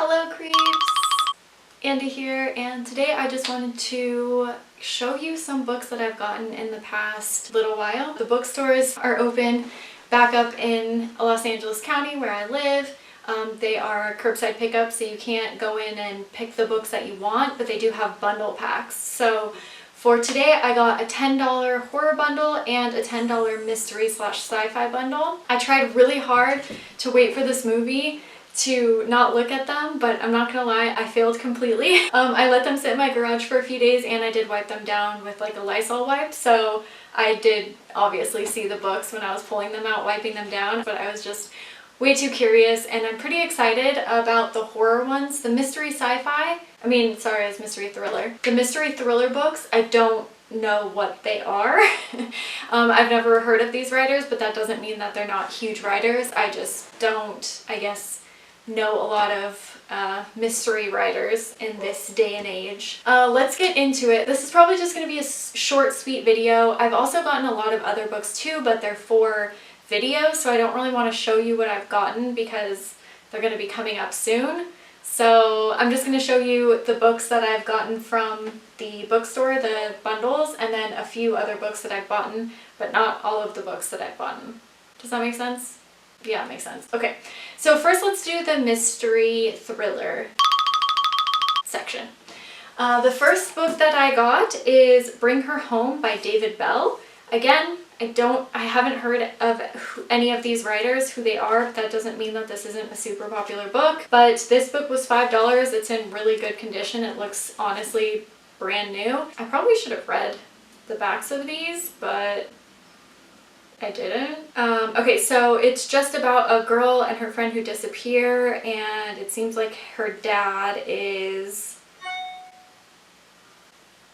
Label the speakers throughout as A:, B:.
A: Hello creeps! Andy here, and today I just wanted to show you some books that I've gotten in the past little while. The bookstores are open back up in Los Angeles County where I live. They are curbside pickup, so you can't go in and pick the books that you want, but they do have bundle packs. So for today, I got a $10 horror bundle and a $10 mystery/sci-fi bundle. I tried really hard to wait for this movie to not look at them, but I'm not gonna lie, I failed completely. I let them sit in my garage for a few days and I did wipe them down with like a Lysol wipe, so I did obviously see the books when I was pulling them out, wiping them down, but I was just way too curious, and I'm pretty excited about the horror ones. The mystery it's mystery thriller. The mystery thriller books, I don't know what they are. I've never heard of these writers, but that doesn't mean that they're not huge writers. I just don't, I guess, know a lot of mystery writers in this day and age. Let's get into it. This is probably just going to be a short, sweet video. I've also gotten a lot of other books too, but they're for videos, so I don't really want to show you what I've gotten because they're going to be coming up soon. So I'm just going to show you the books that I've gotten from the bookstore, the bundles, and then a few other books that I've bought, but not all of the books that I've bought. Does that make sense? Yeah, it makes sense. Okay, so first let's do the mystery thriller section. The first book that I got is Bring Her Home by David Bell. Again, I haven't heard of any of these writers, who they are, but that doesn't mean that this isn't a super popular book. But this book was $5. It's in really good condition. It looks honestly brand new. I probably should have read the backs of these, but I didn't. Okay, so it's just about a girl and her friend who disappear, and it seems like her dad is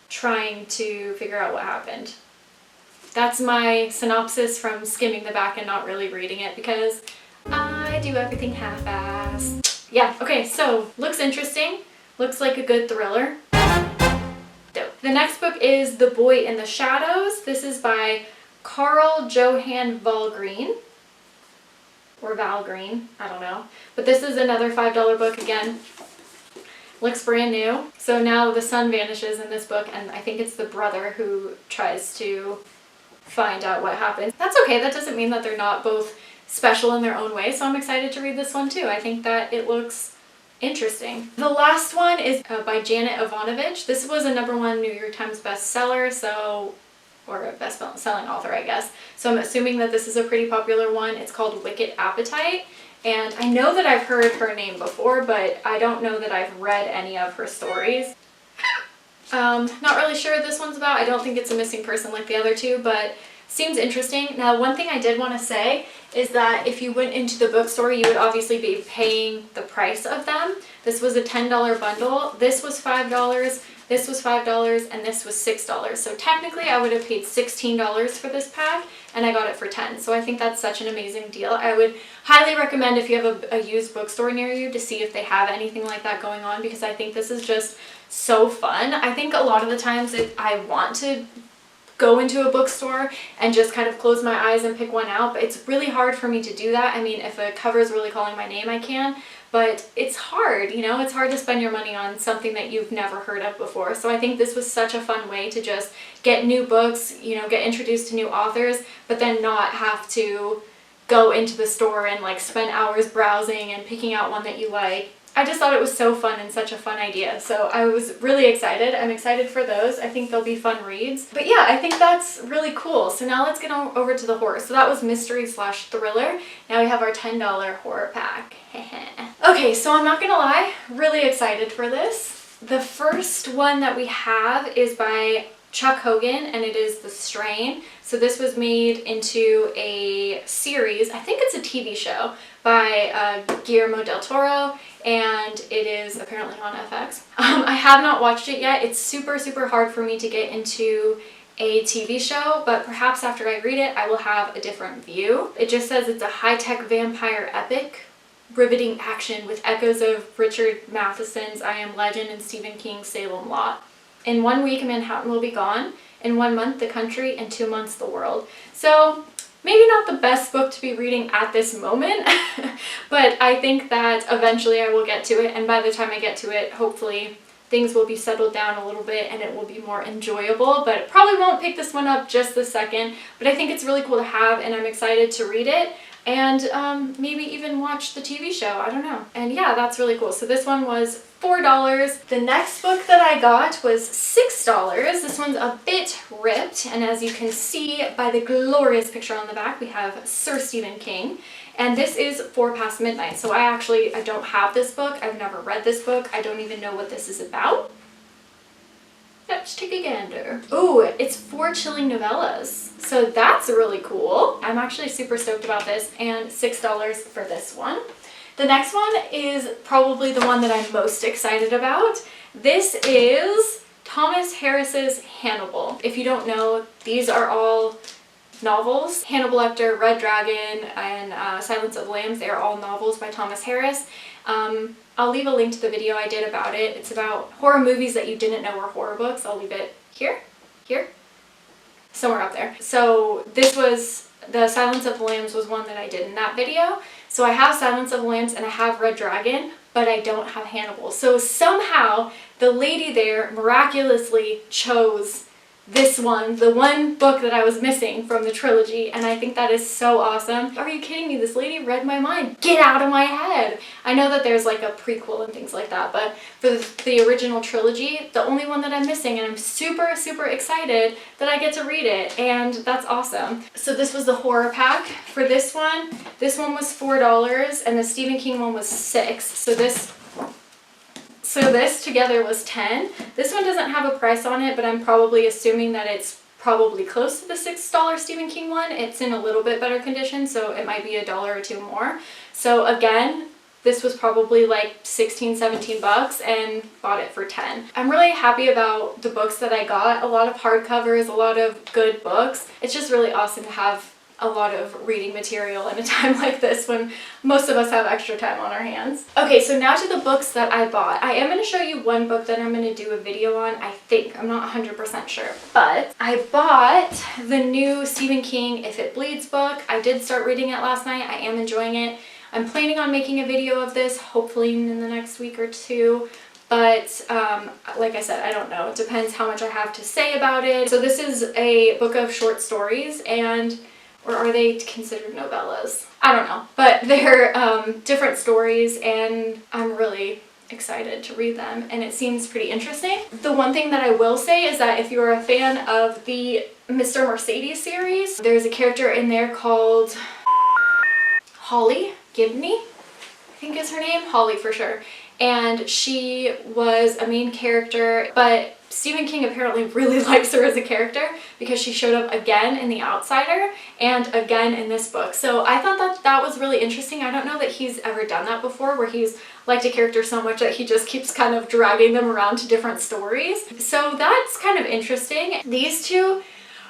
A: trying to figure out what happened. That's my synopsis from skimming the back and not really reading it because I do everything half-assed. Yeah, okay, so looks interesting. Looks like a good thriller. Dope. The next book is The Boy in the Shadows. This is by Carl Johan Valgreen. Or Valgreen, I don't know. But this is another $5 book again. Looks brand new. So now the son vanishes in this book, and I think it's the brother who tries to find out what happened. That's okay, that doesn't mean that they're not both special in their own way, so I'm excited to read this one too. I think that it looks interesting. The last one is by Janet Ivanovich. This was a #1 New York Times bestseller, or a best-selling author, I guess. So I'm assuming that this is a pretty popular one. It's called Wicked Appetite, and I know that I've heard her name before, but I don't know that I've read any of her stories. Not really sure what this one's about. I don't think it's a missing person like the other two, but seems interesting. Now, one thing I did want to say is that if you went into the bookstore, you would obviously be paying the price of them. This was a $10 bundle. This was $5, this was $5, and this was $6. So technically I would have paid $16 for this pack, and I got it for $10. So I think that's such an amazing deal. I would highly recommend, if you have a used bookstore near you, to see if they have anything like that going on, because I think this is just so fun. I think a lot of the times I want to go into a bookstore and just kind of close my eyes and pick one out, but it's really hard for me to do that. I mean, if a cover is really calling my name, I can, but it's hard, you know, it's hard to spend your money on something that you've never heard of before. So I think this was such a fun way to just get new books, you know, get introduced to new authors, but then not have to go into the store and like spend hours browsing and picking out one that you like. I just thought it was so fun and such a fun idea, so I was really excited. I'm excited for those. I think they'll be fun reads. But yeah, I think that's really cool. So now let's get over to the horror. So that was mystery/thriller. Now we have our $10 horror pack. Okay, so I'm not gonna lie, really excited for this. The first one that we have is by Chuck Hogan, and it is The Strain. So this was made into a series, I think it's a TV show, by Guillermo del Toro, and it is apparently on FX. I have not watched it yet. It's super, super hard for me to get into a TV show, but perhaps after I read it, I will have a different view. It just says it's a high-tech vampire epic, riveting action with echoes of Richard Matheson's I Am Legend and Stephen King's Salem Lot. In 1 week, Manhattan will be gone. In 1 month, the country. In 2 months, the world. So maybe not the best book to be reading at this moment, but I think that eventually I will get to it, and by the time I get to it, hopefully things will be settled down a little bit and it will be more enjoyable. But probably won't pick this one up just this second, but I think it's really cool to have, and I'm excited to read it and maybe even watch the TV show. I don't know. And yeah, that's really cool. So this one was $4. The next book that I got was $6. This one's a bit ripped, and as you can see by the glorious picture on the back, we have Sir Stephen King. And this is 4 Past Midnight. So I don't have this book. I've never read this book. I don't even know what this is about. Let's take a gander. Ooh, it's 4 chilling novellas. So that's really cool. I'm actually super stoked about this, and $6 for this one. The next one is probably the one that I'm most excited about. This is Thomas Harris's Hannibal. If you don't know, these are all novels. Hannibal Lecter, Red Dragon, and Silence of the Lambs, they are all novels by Thomas Harris. I'll leave a link to the video I did about it. It's about horror movies that you didn't know were horror books. I'll leave it here, somewhere up there. So this was, the Silence of the Lambs was one that I did in that video. So I have Silence of the Lambs and I have Red Dragon, but I don't have Hannibal. So somehow the lady there miraculously chose this one, the one book that I was missing from the trilogy, and I think that is so awesome. Are you kidding me? This lady read my mind. Get out of my head. I know that there's like a prequel and things like that, but for the original trilogy, the only one that I'm missing, and I'm super, super excited that I get to read it, and that's awesome. So this was the horror pack for this one. This one was $4, and the Stephen King one was $6. So this together was $10. This one doesn't have a price on it, but I'm probably assuming that it's probably close to the $6 Stephen King one. It's in a little bit better condition, so it might be $1 or $2 more. So again, this was probably like 16, 17 bucks, and bought it for 10. I'm really happy about the books that I got. A lot of hardcovers, a lot of good books. It's just really awesome to have a lot of reading material in a time like this when most of us have extra time on our hands. Okay, so now to the books that I bought. I am going to show you one book that I'm going to do a video on, I think. I'm not 100% sure. But I bought the new Stephen King If It Bleeds book. I did start reading it last night. I am enjoying it. I'm planning on making a video of this, hopefully in the next week or two. But like I said, I don't know. It depends how much I have to say about it. So this is a book of short stories, or are they considered novellas? I don't know, but they're different stories, and I'm really excited to read them, and it seems pretty interesting. The one thing that I will say is that if you're a fan of the Mr. Mercedes series, there's a character in there called Holly Gibney, I think is her name, Holly for sure. And she was a main character, but Stephen King apparently really likes her as a character because she showed up again in The Outsider and again in this book. So I thought that that was really interesting. I don't know that he's ever done that before, where he's liked a character so much that he just keeps kind of dragging them around to different stories. So that's kind of interesting. These two,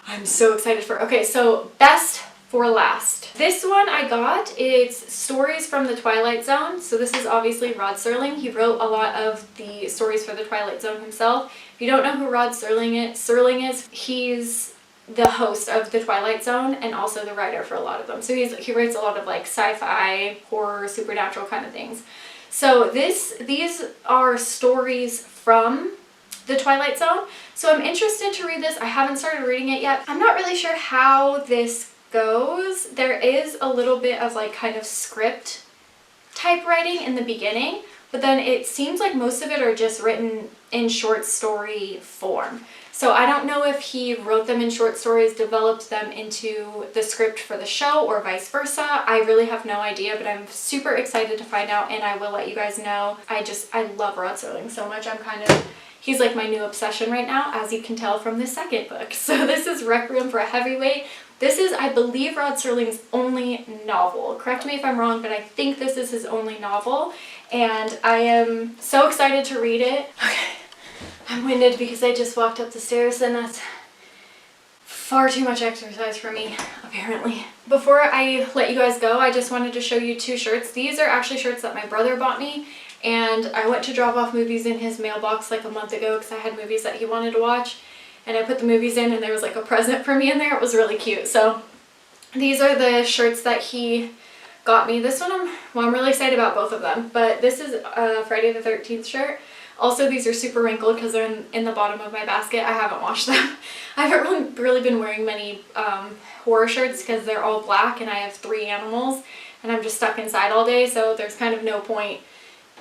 A: I'm so excited for. Okay, so best for last. This one I got, it's stories from the Twilight Zone. So this is obviously Rod Serling. He wrote a lot of the stories for the Twilight Zone himself. If you don't know who Rod Serling is, he's the host of the Twilight Zone and also the writer for a lot of them. So he writes a lot of like sci-fi, horror, supernatural kind of things. So these are stories from the Twilight Zone. So I'm interested to read this. I haven't started reading it yet. I'm not really sure how this goes. There is a little bit of like kind of script type writing in the beginning, but then it seems like most of it are just written in short story form. So I don't know if he wrote them in short stories, developed them into the script for the show, or vice versa. I really have no idea, but I'm super excited to find out, and I will let you guys know. I love Rod Serling so much. He's like my new obsession right now, as you can tell from the second book. So this is Requiem for a Heavyweight. This is, I believe, Rod Serling's only novel. Correct me if I'm wrong, but I think this is his only novel, and I am so excited to read it. Okay, I'm winded because I just walked up the stairs, and that's far too much exercise for me, apparently. Before I let you guys go, I just wanted to show you two shirts. These are actually shirts that my brother bought me, and I went to drop off movies in his mailbox like a month ago because I had movies that he wanted to watch. And I put the movies in, and there was like a present for me in there. It was really cute. So These are the shirts that he got me. This one, I'm really excited about both of them, but this is a Friday the 13th shirt. Also, these are super wrinkled because they're in the bottom of my basket. I haven't washed them. I haven't really been wearing many horror shirts because they're all black and I have 3 animals and I'm just stuck inside all day, so there's kind of no point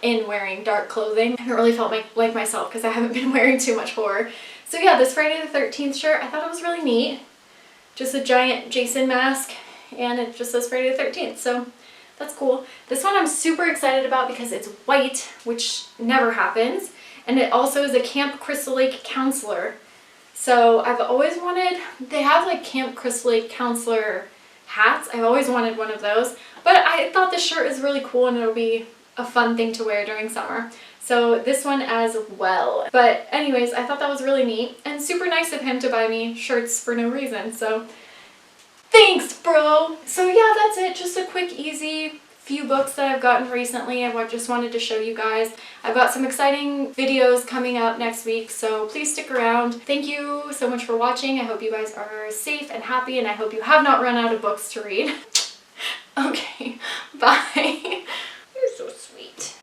A: in wearing dark clothing. I haven't really felt like myself because I haven't been wearing too much horror. So yeah, this Friday the 13th shirt, I thought it was really neat. Just a giant Jason mask and it just says Friday the 13th, so that's cool. This one I'm super excited about because it's white, which never happens, and it also is a Camp Crystal Lake counselor. So I've always wanted, they have like Camp Crystal Lake counselor hats. I've always wanted one of those, but I thought this shirt is really cool and it'll be a fun thing to wear during summer. So this one as well. But anyways, I thought that was really neat and super nice of him to buy me shirts for no reason. So thanks, bro. So yeah, that's it. Just a quick, easy few books that I've gotten recently. I just wanted to show you guys. I've got some exciting videos coming up next week, so please stick around. Thank you so much for watching. I hope you guys are safe and happy, and I hope you have not run out of books to read. Okay, bye. You're so sweet.